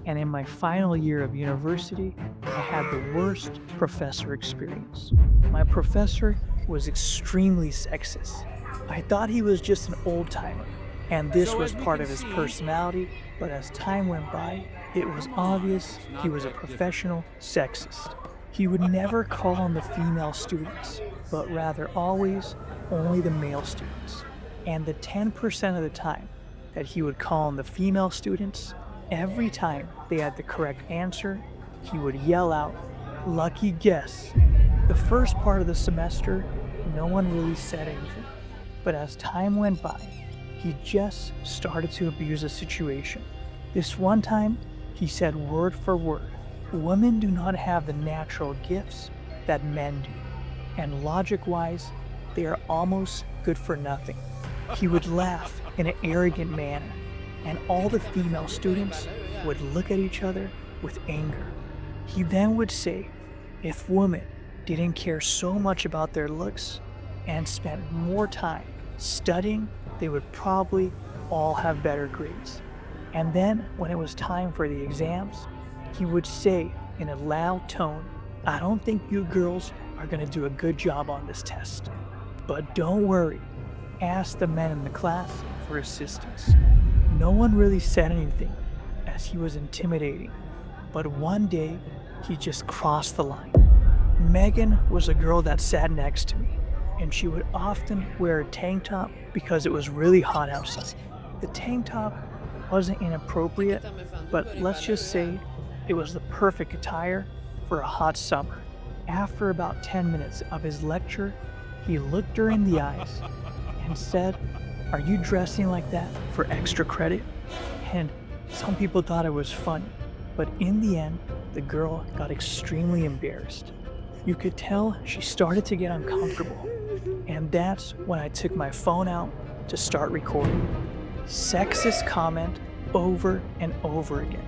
And in my final year of university, I had the worst professor experience. My professor was extremely sexist. I thought he was just an old timer, and this So was as we part can of his see, personality, but as time went by, it was come on, obvious it's he not was a that difficult. professional sexist. He would never call on the female students, but rather always only the male students. And the 10% of the time that he would call on the female students, every time they had the correct answer, he would yell out, "Lucky guess." The first part of the semester, no one really said anything. But as time went by, he just started to abuse the situation. This one time, he said word for word, "Women do not have the natural gifts that men do, and logic-wise, they are almost good for nothing." He would laugh in an arrogant manner, and all the female students would look at each other with anger. He then would say, if women didn't care so much about their looks and spent more time studying, they would probably all have better grades. And then, when it was time for the exams, he would say in a loud tone, "I don't think you girls are going to do a good job on this test. But don't worry, ask the men in the class for assistance." No one really said anything, as he was intimidating. But one day, he just crossed the line. Megan was a girl that sat next to me, and she would often wear a tank top because it was really hot outside. The tank top wasn't inappropriate, but let's just say it was the perfect attire for a hot summer. After about 10 minutes of his lecture, he looked her in the eyes and said, "Are you dressing like that for extra credit?" And some people thought it was funny, but in the end, the girl got extremely embarrassed. You could tell she started to get uncomfortable, and that's when I took my phone out to start recording. Sexist comment over and over again.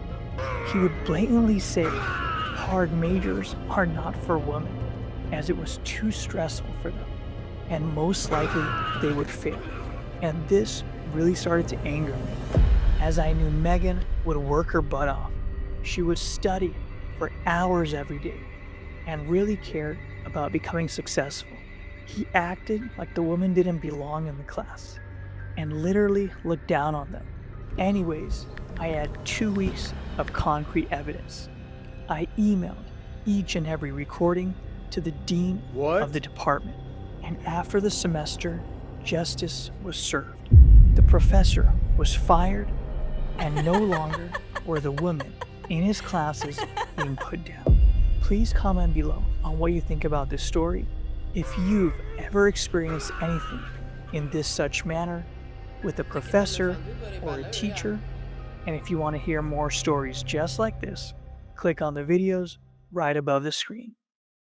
He would blatantly say hard majors are not for women, as it was too stressful for them, and most likely they would fail. And this really started to anger me, as I knew Megan would work her butt off. She would study for hours every day and really cared about becoming successful. He acted like the women didn't belong in the class and literally looked down on them. Anyways, I had 2 weeks of concrete evidence. I emailed each and every recording to the dean of the department, and after the semester, justice was served. The professor was fired, and no longer were the women in his classes being put down. Please comment below on what you think about this story. If you've ever experienced anything in this such manner with a professor or a teacher, and if you want to hear more stories just like this, click on the videos right above the screen.